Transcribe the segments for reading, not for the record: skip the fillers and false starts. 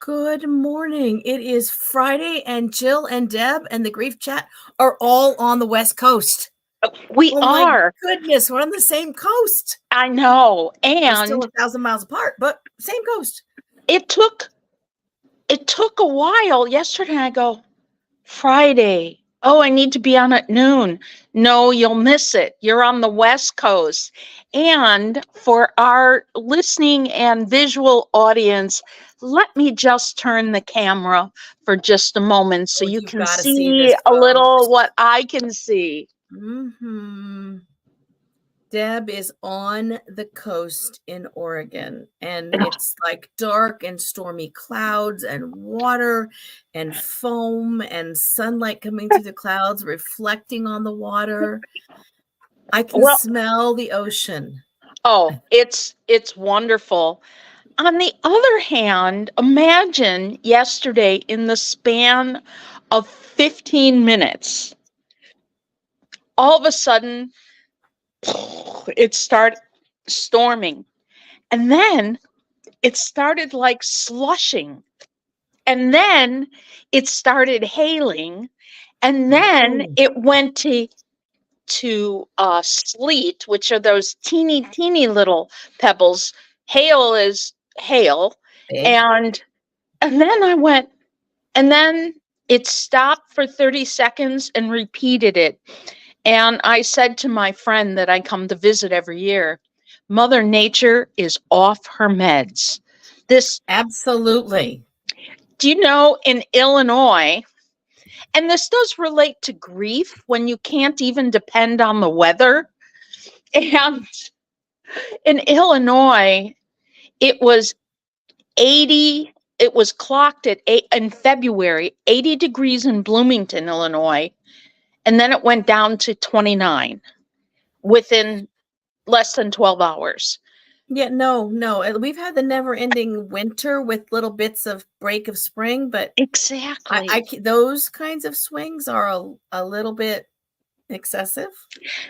Good morning. It is Friday, and Jill and Deb and the Grief Chat are all on the West Coast. We Oh my are. goodness, we're on the same coast. I know. We're still And 1,000 miles apart, but same coast. it took a while. Yesterday I go, Friday. Oh, I need to be on at noon. No, you'll miss it. You're on the West Coast. And for our listening and visual audience, let me just turn the camera for just a moment so Oh, you you've can got to see see this, a little folks. what I can see. Deb is on the coast in Oregon, and it's like dark and stormy clouds and water and foam and sunlight coming through the clouds, reflecting on the water. I can Well, smell the ocean. oh, it's wonderful. On the other hand, imagine yesterday in the span of 15 minutes, all of a sudden it started storming. And then it started like slushing. And then it started hailing. And then Oh, it went to sleet, which are those teeny little pebbles. Hail is hail. big. And then I went, and then it stopped for 30 seconds and repeated it. And I said to my friend that I come to visit every year, Mother Nature is off her meds. This, Absolutely. do you know, in Illinois, and this does relate to grief when you can't even depend on the weather. And in Illinois, it was 80, it was clocked at in February, 80 degrees in Bloomington, Illinois. And then it went down to 29 within less than 12 hours. Yeah, no. We've had the never-ending winter with little bits of break of spring, but Exactly. those kinds of swings are a little bit excessive.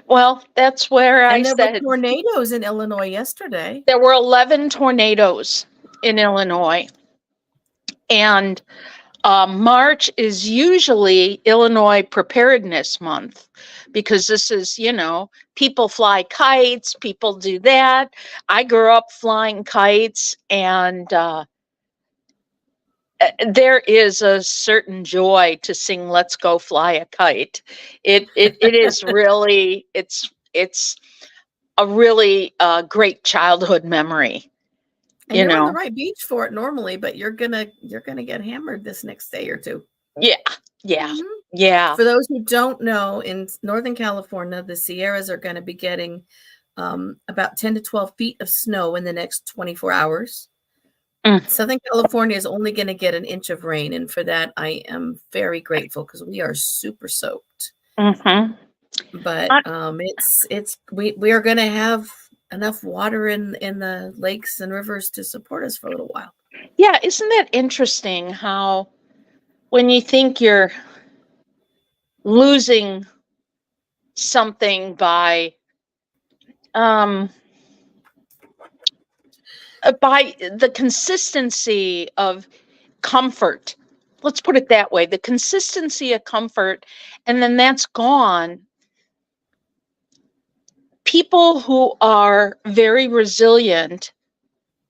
Well, that's where I And there were said tornadoes in Illinois yesterday. there were 11 tornadoes in Illinois. And March is usually Illinois Preparedness Month because this is, people fly kites, people do that. I grew up flying kites, and there is a certain joy to sing "Let's Go Fly a Kite." It is really it's a really great childhood memory. And you're on the right beach for it normally, but you're gonna get hammered this next day or two. Yeah. Yeah. For those who don't know, in Northern California, the Sierras are going to be getting about 10 to 12 feet of snow in the next 24 hours. Southern California is only going to get an inch of rain, and for that, I am very grateful because we are super soaked. Mm-hmm. But we are going to have enough water in the lakes and rivers to support us for a little while. Yeah, isn't that interesting how when you think you're losing something by the consistency of comfort, let's put it that way, the consistency of comfort, and then that's gone. People who are very resilient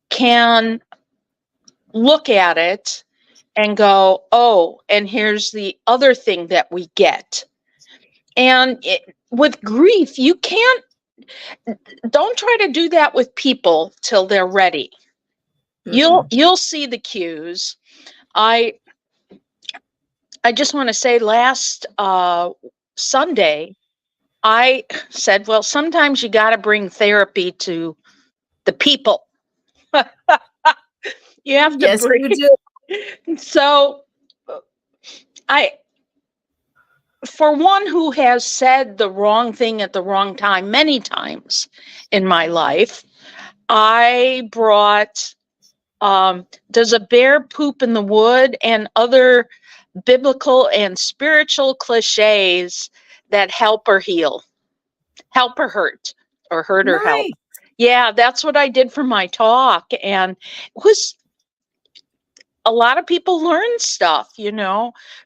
can look at it and go, oh, and here's the other thing that we get. And with grief, you don't try to do that with people till they're ready. You'll see the cues. I just want to say last Sunday, I said, well, sometimes you got to bring therapy to the people. You have to bring. You do. So for one who has said the wrong thing at the wrong time many times in my life, I brought Does a Bear Poop in the Wood and other biblical and spiritual cliches that help her heal, help her hurt, or hurt or help. Yeah, that's what I did for my talk. And it was a lot of people learn stuff,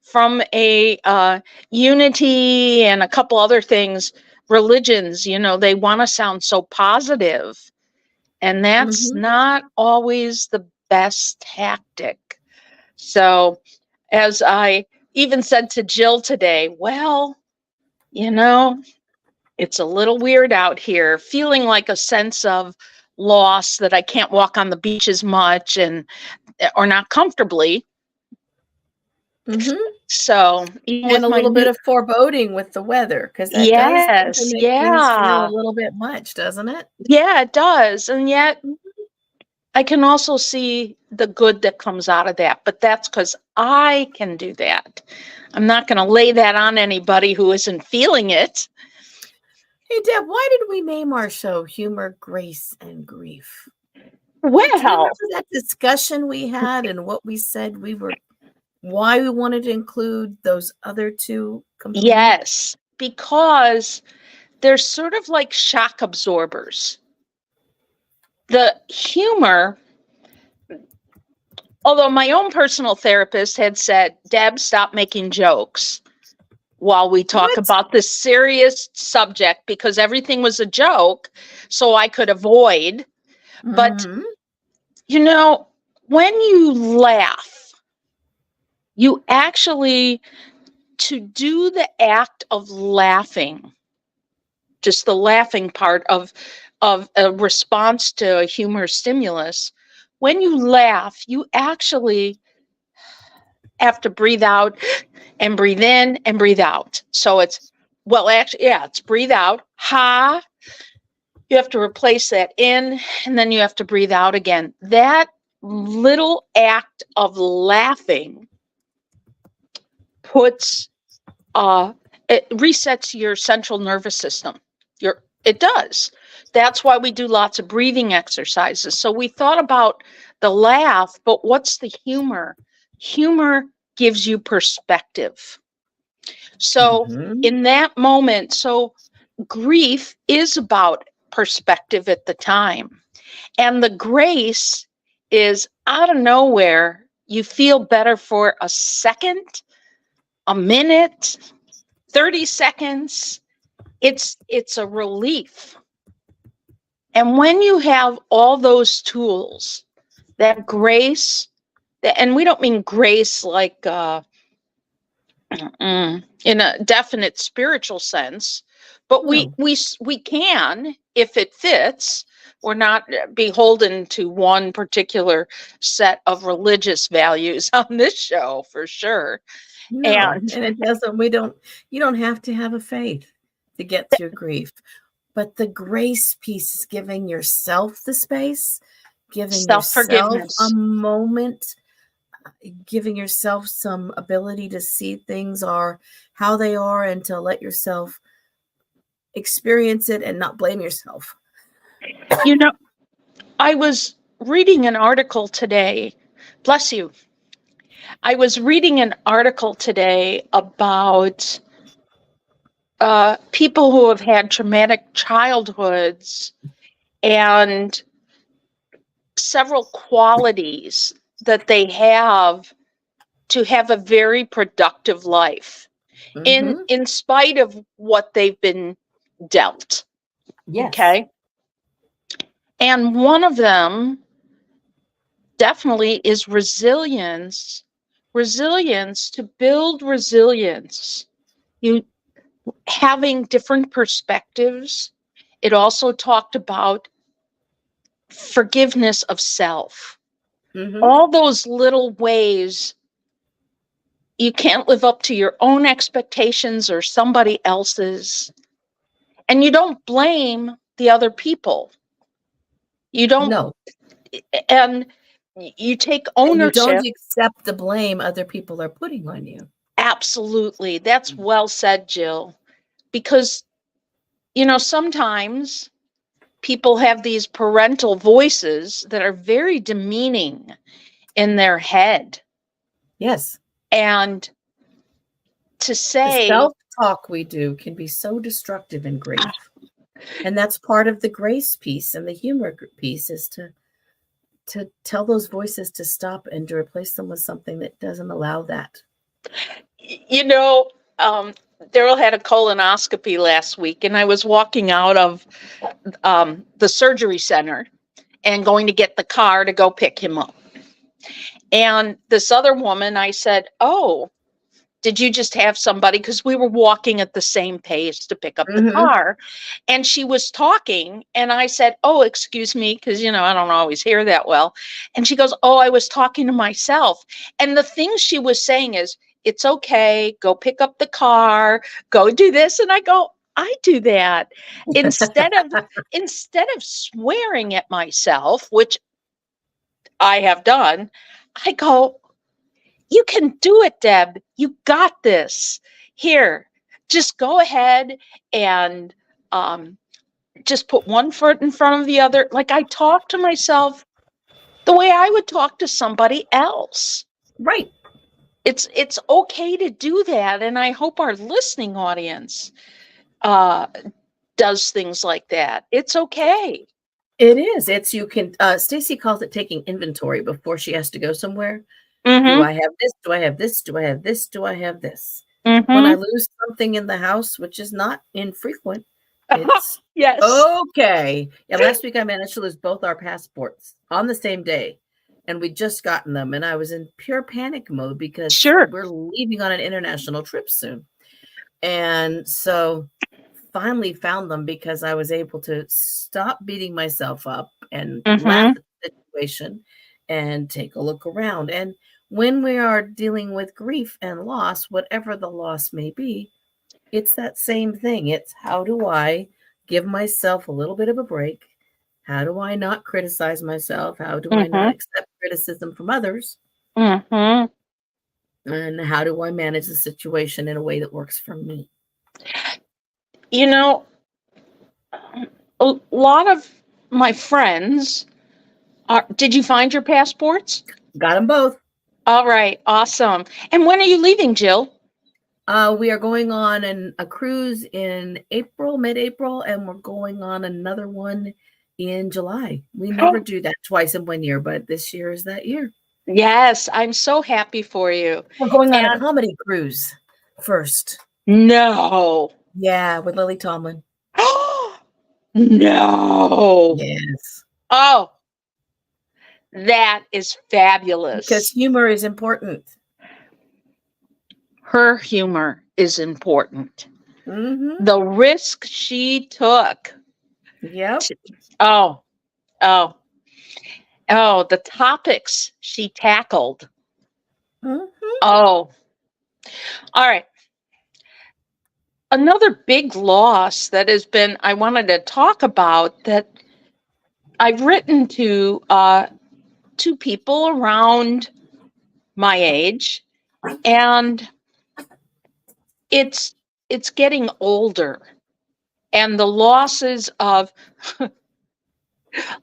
from a unity and a couple other things, religions, they want to sound so positive, and that's Mm-hmm. not always the best tactic. So, as I even said to Jill today, well, it's a little weird out here, feeling like a sense of loss that I can't walk on the beach as much or not comfortably. Mm-hmm. So even And with a my little bit new, of foreboding with the weather, because that does yes, something make things feel yeah, a little bit much, doesn't it? yeah, it does. And yet Mhm. I can also see the good that comes out of that. But that's because I can do that. I'm not going to lay that on anybody who isn't feeling it. Hey, Deb, why did we name our show Humor, Grace, and Grief? Do you remember Well, that discussion we had and what we said why we wanted to include those other two components? yes, because they're sort of like shock absorbers. The humor, although my own personal therapist had said, Deb, stop making jokes while we talk What? about this serious subject, because everything was a joke, so I could avoid. But, Mm-hmm. when you laugh, you actually, to do the act of laughing, just the laughing part of a response to a humor stimulus, when you laugh, you actually have to breathe out and breathe in and breathe out. So it's breathe out, ha. You have to replace that in, and then you have to breathe out again. That little act of laughing puts it resets your central nervous system. It does. That's why we do lots of breathing exercises. So we thought about the laugh, but what's the humor? Humor gives you perspective. So Mm-hmm. in that moment, grief is about perspective at the time. And the grace is out of nowhere. You feel better for a second, a minute, 30 seconds. It's a relief. And when you have all those tools, that grace, and we don't mean grace like in a definite spiritual sense, but we No. we we can, if it fits. We're not beholden to one particular set of religious values on this show, for sure. No. And And it doesn't, you don't have to have a faith to get through grief. But the grace piece is giving yourself the space, giving yourself a self-forgiveness. moment, giving yourself some ability to see things are how they are and to let yourself experience it and not blame yourself. You know, I was reading an article today. Bless you. I was reading an article today about people who have had traumatic childhoods and several qualities that they have to have a very productive life in Mm-hmm. in spite of what they've been dealt. Yes. Okay. And one of them definitely is resilience. Resilience, to build resilience, you having different perspectives. It also talked about forgiveness of self. Mm-hmm. All those little ways you can't live up to your own expectations or somebody else's. And you don't blame the other people. You don't, No. and you take And you don't ownership. accept the blame other people are putting on you. Absolutely. That's well said, Jill. Because, sometimes people have these parental voices that are very demeaning in their head. Yes. And to The say, self-talk we do can be so destructive in grief. And that's part of the grace piece and the humor piece is to to tell those voices to stop and to replace them with something that doesn't allow that. Daryl had a colonoscopy last week, and I was walking out of the surgery center and going to get the car to go pick him up. And this other woman, I said, "Oh, did you just have somebody?" Because we were walking at the same pace to pick up the car. And she was talking, and I said, "Oh, excuse me," because, I don't always hear that well. And she goes, "Oh, I was talking to myself." And the thing she was saying is, "It's okay, go pick up the car, go do this." And I go, I do that. Instead of swearing at myself, which I have done, I go, "You can do it, Deb. You got this. Here, just go ahead and just put one foot in front of the other." Like, I talk to myself the way I would talk to somebody else. Right. It's okay to do that, and I hope our listening audience does things like that. It's okay. It is. You can, Stacy calls it taking inventory before she has to go somewhere. Mm-hmm. Do I have this? Do I have this? Do I have this? Do I have this? Mm-hmm. When I lose something in the house, which is not infrequent, it's yes. Okay. Yeah, last week I managed to lose both our passports on the same day, and we'd just gotten them, and I was in pure panic mode because we're leaving on an international trip soon. And so finally found them because I was able to stop beating myself up and laugh at the situation and take a look around. And when we are dealing with grief and loss, whatever the loss may be, it's that same thing. It's, how do I give myself a little bit of a break? How do I not criticize myself? How do I not accept criticism from others? And how do I manage the situation in a way that works for me? A lot of my friends did you find your passports? Got them both. All right. Awesome. And when are you leaving, Jill? We are going on a cruise in April, mid-April, and we're going on another one in July. We never do that twice in one year, but this year is that year. Yes, I'm so happy for you. We're going on a comedy cruise first. No. Yeah, with Lily Tomlin. No. Yes. Oh, that is fabulous. Because humor is important. Her humor is important. Mm-hmm. The risk she took. Yep. Oh, the topics she tackled. Mm-hmm. Oh, all right. Another big loss that I wanted to talk about, that I've written to people around my age, and it's getting older, and the losses of,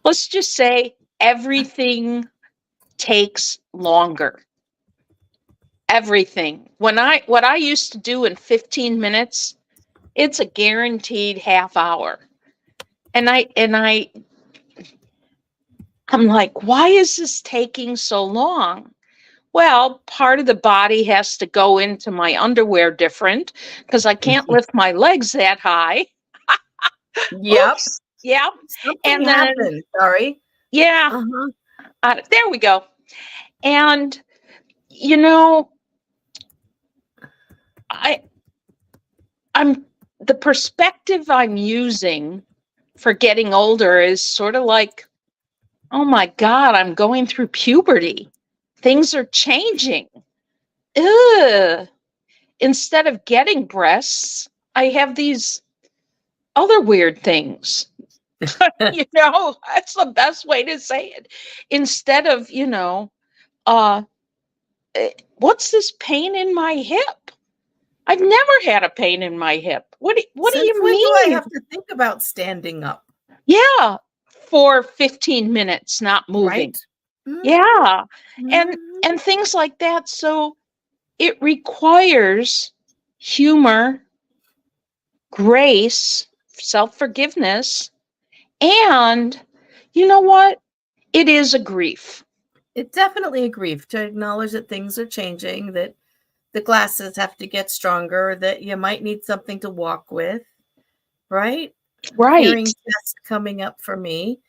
let's just say, everything takes longer. Everything. What I used to do in 15 minutes, it's a guaranteed half hour. And I'm like, why is this taking so long? Well, part of the body has to go into my underwear different because I can't lift my legs that high. Yep. Oops. Yep. Something happened. Sorry. Yeah. There we go. And I'm the perspective I'm using for getting older is sort of like, oh my God, I'm going through puberty. Things are changing. Ugh. Instead of getting breasts, I have these other weird things. That's the best way to say it. Instead of, what's this pain in my hip? I've never had a pain in my hip. What do you mean? Do I have to think about standing up? Yeah, for 15 minutes, not moving. Right? Mm-hmm. Yeah, and things like that. So it requires humor, grace, self-forgiveness, and you know what? it is a grief. It's definitely a grief to acknowledge that things are changing, that the glasses have to get stronger, that you might need something to walk with, right? Hearing Right. test coming up for me,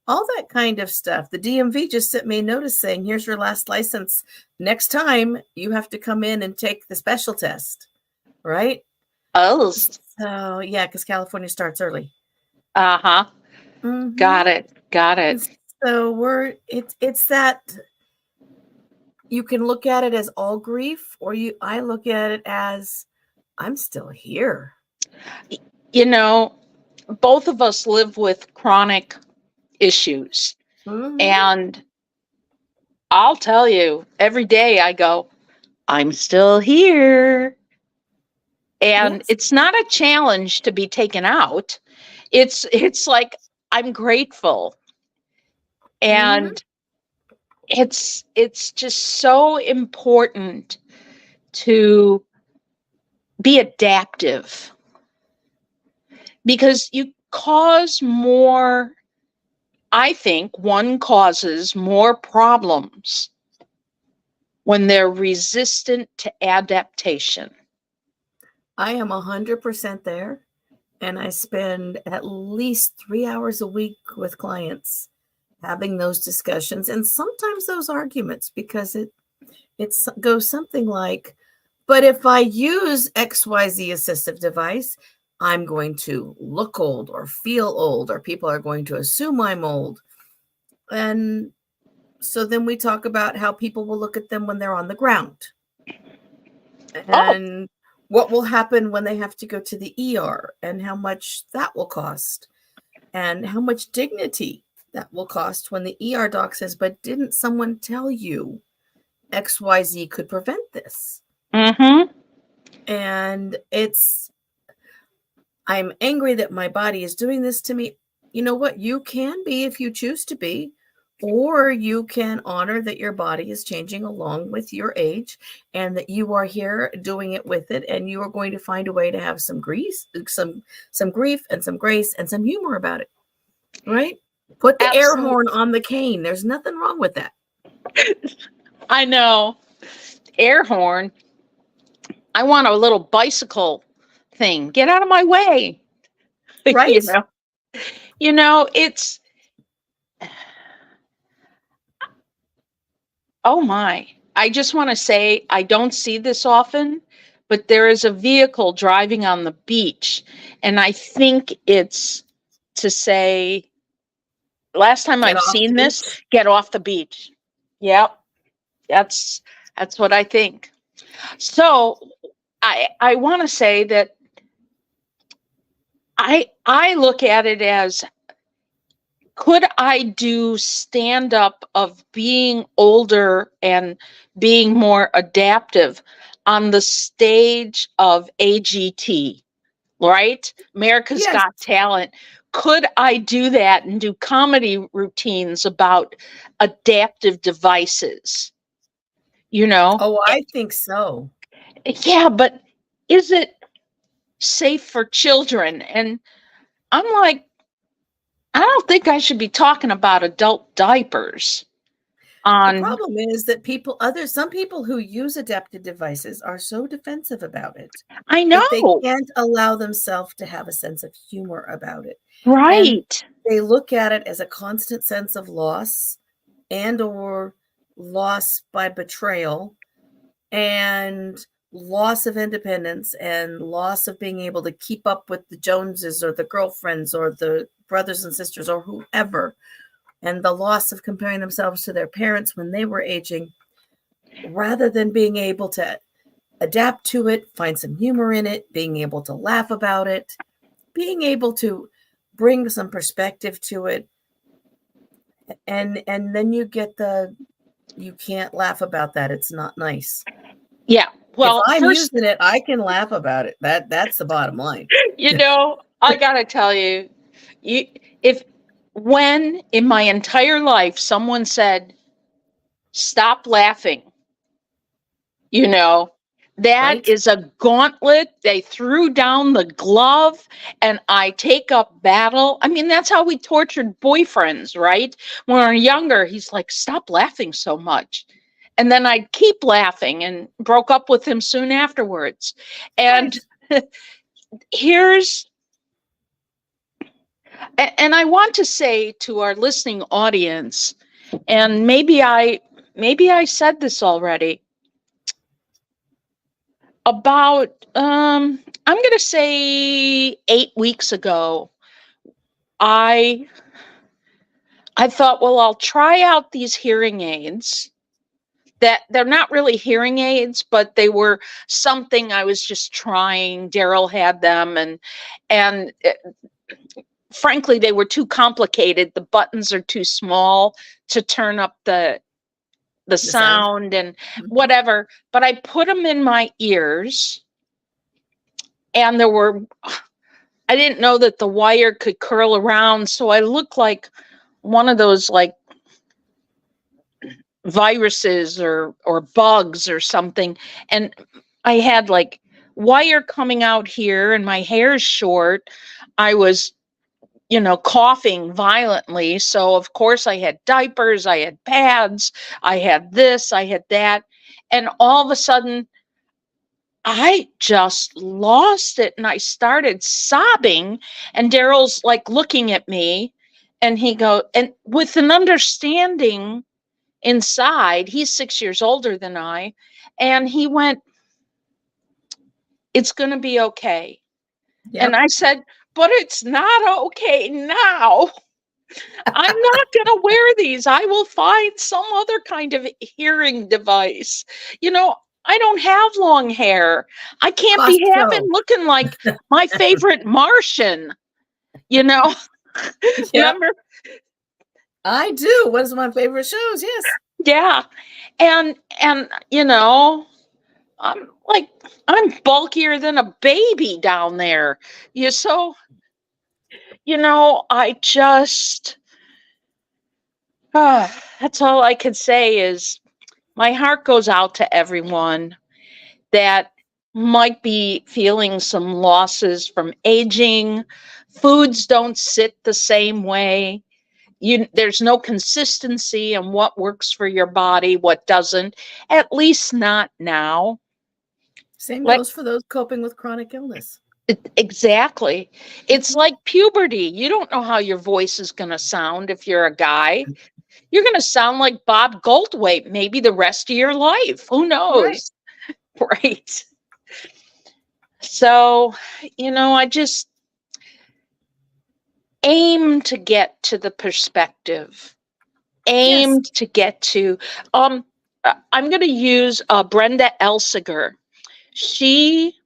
all that kind of stuff. The DMV just sent me a notice saying, here's your last license. Next time you have to come in and take the special test, right? Oh, So yeah, because California starts early. uh-huh. Got it. Got it. So it's that you can look at it as all grief, or I look at it as I'm still here. You know, both of us live with chronic issues. Mm-hmm. And I'll tell you, every day I go, I'm still here. And Yes. it's not a challenge to be taken out. It's like I'm grateful. And it's just so important to be adaptive, because you cause more, I think one causes more problems when they're resistant to adaptation. I am 100% there. And I spend at least 3 hours a week with clients having those discussions and sometimes those arguments, because it goes something like, but if I use XYZ assistive device, I'm going to look old or feel old, or people are going to assume I'm old. And so then we talk about how people will look at them when they're on the ground. And what will happen when they have to go to the ER, and how much that will cost, and how much dignity that will cost when the ER doc says, but didn't someone tell you XYZ could prevent this? Mm-hmm. And I'm angry that my body is doing this to me. You know what? You can be if you choose to be, or you can honor that your body is changing along with your age, and that you are here doing it with it, and you are going to find a way to have some grief, some grief and some grace and some humor about it. Right? Put the air horn on the cane. There's nothing wrong with that. I know. Air horn. I want a little bicycle thing. Get out of my way. Right? It's, oh my. I just want to say, I don't see this often, but there is a vehicle driving on the beach. And I think it's to say, last time I've seen this, get off the beach. Yep. That's what I think. So I want to say that I look at it as, could I do stand up of being older and being more adaptive on the stage of AGT, right? America's Yes. Got Talent. Could I do that and do comedy routines about adaptive devices? Oh, I think so. Yeah, but is it safe for children? And I'm like, I don't think I should be talking about adult diapers. The problem is that some people who use adaptive devices are so defensive about it. I That they know. can't allow themselves to have a sense of humor about it. Right. And they look at it as a constant sense of loss, and or loss by betrayal, and loss of independence, and loss of being able to keep up with the Joneses or the girlfriends or the brothers and sisters or whoever, and the loss of comparing themselves to their parents when they were aging, rather than being able to adapt to it, find some humor in it, being able to laugh about it, being able to bring some perspective to it. And then you get you can't laugh about that. It's not nice. Yeah. Well, if I'm using it, I can laugh about it. That's the bottom line. I gotta tell you, when in my entire life someone said, stop laughing, That right? is a gauntlet. They threw down the glove and I take up battle. I mean, that's how we tortured boyfriends, right? When we were younger, he's like, stop laughing so much. And then I'd keep laughing and broke up with him soon afterwards. And Right. here's, and I want to say to our listening audience, and maybe I said this already, about I'm going to say 8 weeks ago, I I thought, well, I'll try out these hearing aids. That they're not really hearing aids, but they were something I was just trying. Daryl had them, and frankly, they were too complicated. The buttons are too small to turn up the The sound. sound and Mhm. whatever. But I put them in my ears, and I didn't know that the wire could curl around, so I looked like one of those like viruses or bugs or something. And I had like wire coming out here and my hair's short. I was, coughing violently. So of course I had diapers, I had pads, I had this, I had that. And all of a sudden I just lost it and I started sobbing. And Daryl's like looking at me and and with an understanding inside, he's 6 years older than I, and he went, it's going to be okay. And Yep. I said, but it's not okay now. I'm not going to wear these. I will find some other kind of hearing device. You know, I don't have long hair. I can't be having Costco. looking like my favorite Martian, you know. Yep. Remember? I do. One of my favorite shows. Yes. Yeah. And I'm like, I'm bulkier than a baby down there. So, I just, that's all I can say is my heart goes out to everyone that might be feeling some losses from aging. Foods don't sit the same way. There's no consistency in what works for your body, what doesn't, at least not now. Same Like, goes for those coping with chronic illness. exactly. It's Mhm. like puberty. You don't know how your voice is going to sound if you're a guy. You're going to sound like Bob Goldthwait maybe the rest of your life. Who Right. knows? Right. So, I just aim to get to the perspective, Yes. aim to get to, I'm going to use Brenda Elsiger. She,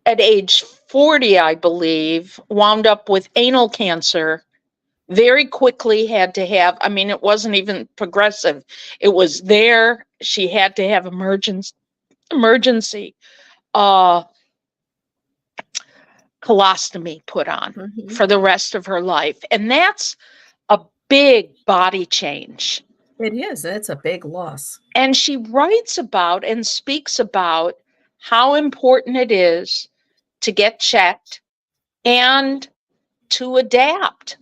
at age 40, I believe, wound up with anal cancer. Very quickly had to have, I mean, it wasn't even progressive. It was there. She had to have emergency uh, colostomy put on Hmm. for the rest of her life. And that's a big body change. It is. It's a big loss. And she writes about and speaks about how important it is to get checked and to Hmm. adapt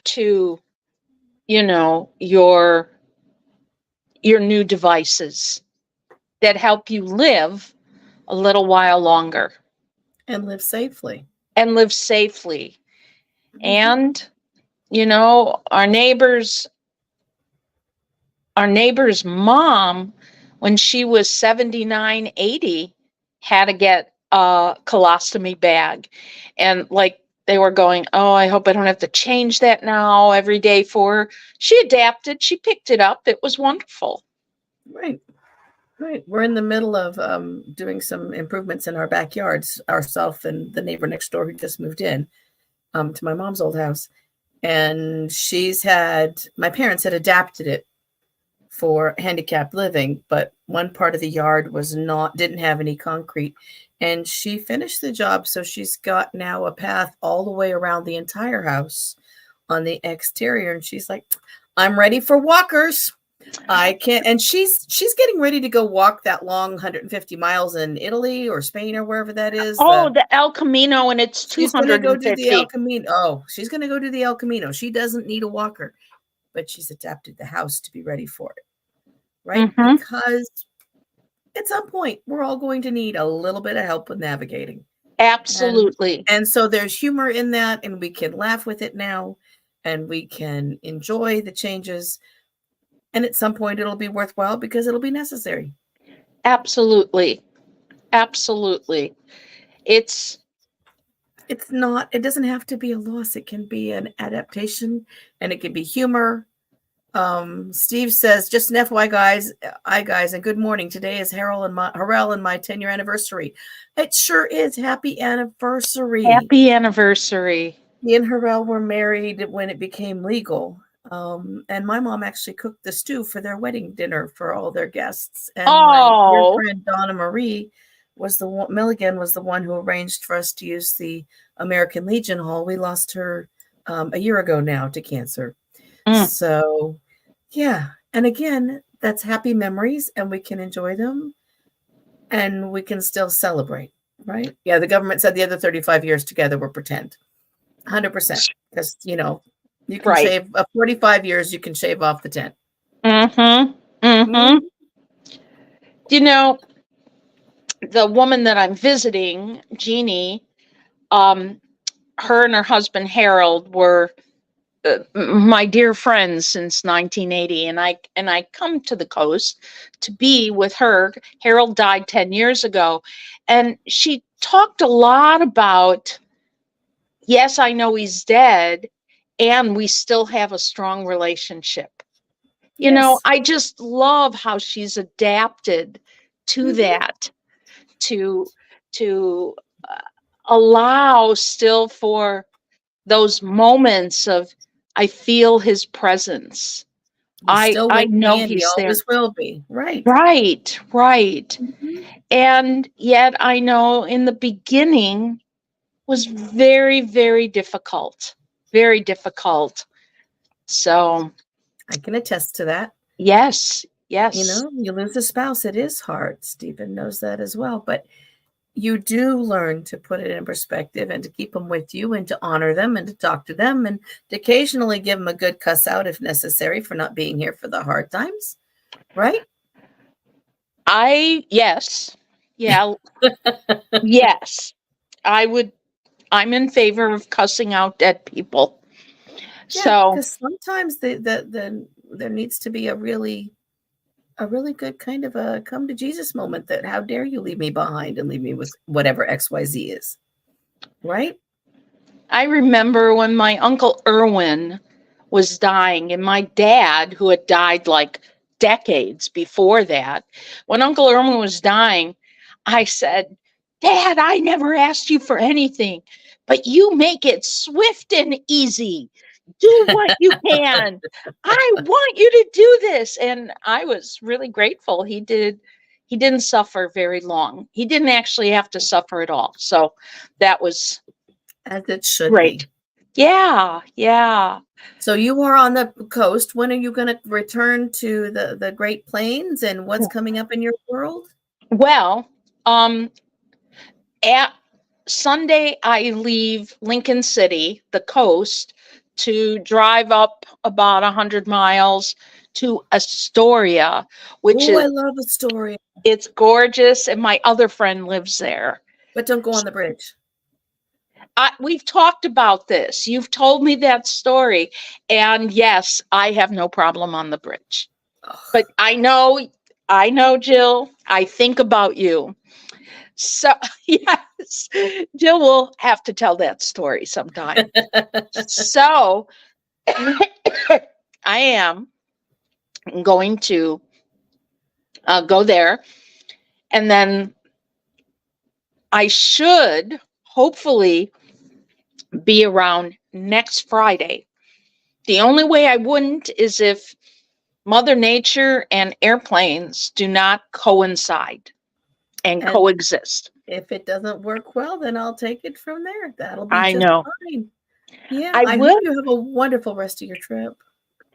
to, your new devices that help you live a little while longer And live safely. and live safely. Hmm. And, our neighbor's mom, when she was 79, 80, had to get a colostomy bag. And like they were going, oh, I hope I don't have to change that now every day for her. She adapted, she picked it up. It was wonderful. Right. Right. We're in the middle of doing some improvements in our backyards, ourselves and the neighbor next door who just moved in to my mom's old house. And my parents had adapted it for handicapped living, but one part of the yard didn't have any concrete. And she finished the job. So she's got now a path all the way around the entire house on the exterior. And she's like, I'm ready for walkers. I can't. And she's getting ready to go walk that long 150 miles in Italy or Spain or wherever that is. Oh, the El Camino, and it's She's going to go do the El 250. Camino. Oh, she's going to go do the El Camino. She doesn't need a walker, but she's adapted the house to be ready for it, right? Because at some point, we're all going to need a little bit of help with navigating. Absolutely. And so there's humor in that, and we can laugh with it now, and we can enjoy the changes. And at some point, it'll be worthwhile because it'll be necessary. Absolutely. Absolutely. It doesn't have to be a loss. It can be an adaptation, and it can be humor. Steve says, just an FYI, guys, and good morning. Today is Harrell and my 10-year anniversary. It sure is. Happy anniversary. Happy anniversary. Me and Harrell were married when it became legal. And my mom actually cooked the stew for their wedding dinner for all their guests. And my dear friend Donna Marie Milligan was the one who arranged for us to use the American Legion Hall. We lost her a year ago now to cancer. So, yeah. And again, that's happy memories, and we can enjoy them, and we can still celebrate, right? Yeah, the government said the other 35 years together were pretend. 100%. Because, you can shave 45 years, you can shave off the 10. The woman that I'm visiting, Jeannie, her and her husband Harold were my dear friends since 1980, and I come to the coast to be with her. Harold died 10 years ago, and she talked a lot about, yes, I know he's dead, and we still have a strong relationship. I just love how she's adapted to that, to allow still for those moments of, I feel his presence. I know he's there. Always will be. Right. And yet I know in the beginning was very, very difficult. Very difficult. So I can attest to that. Yes. You lose a spouse, it is hard. Stephen knows that as well. But you do learn to put it in perspective and to keep them with you and to honor them and to talk to them and to occasionally give them a good cuss out if necessary for not being here for the hard times. Right? Yes. Yeah. Yes. I'm in favor of cussing out dead people. Yeah, so because sometimes there needs to be a really good kind of a come to Jesus moment that how dare you leave me behind and leave me with whatever XYZ is. Right? I remember when my Uncle Irwin was dying, and my dad, who had died like decades before that, when Uncle Irwin was dying, I said, Dad, I never asked you for anything, but you make it swift and easy. Do what you can. I want you to do this. And I was really grateful. He didn't suffer very long. He didn't actually have to suffer at all. So that was as it should great. Be. Yeah. So you are on the coast. When are you going to return to the Great Plains, and what's coming up in your world? Well, at Sunday, I leave Lincoln City, the coast, to drive up about 100 miles to Astoria, which is, I love Astoria. It's gorgeous, and my other friend lives there. But don't go on the bridge. We've talked about this. You've told me that story, and yes, I have no problem on the bridge. But I know, Jill, I think about you. So, yes, Jill will have to tell that story sometime. So, I am going to go there, and then I should hopefully be around next Friday. The only way I wouldn't is if Mother Nature and airplanes do not coincide and coexist. If it doesn't work well, then I'll take it from there. That'll be I just know. fine. Yeah, I hope you have a wonderful rest of your trip.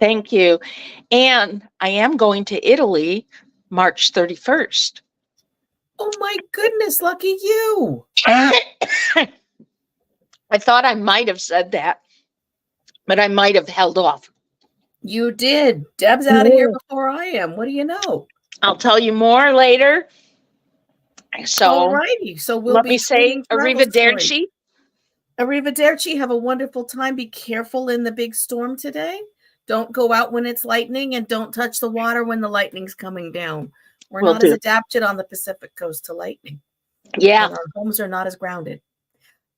Thank you. And I am going to Italy March 31st. Oh my goodness, lucky you. I thought I might have said that, but I might have held off. You did. Deb's out of here before I am. What do you know? I'll tell you more later. So, alrighty. So we'll let be me say arrivederci. Arrivederci. Have a wonderful time. Be careful in the big storm today. Don't go out when it's lightning, and don't touch the water when the lightning's coming down. We're not as adapted on the Pacific coast to lightning. Yeah. And our homes are not as grounded.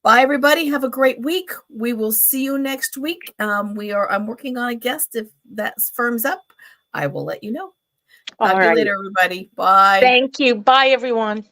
Bye, everybody. Have a great week. We will see you next week. I'm working on a guest. If that firms up, I will let you know. Talk to you later, everybody. Bye. Thank you. Bye, everyone.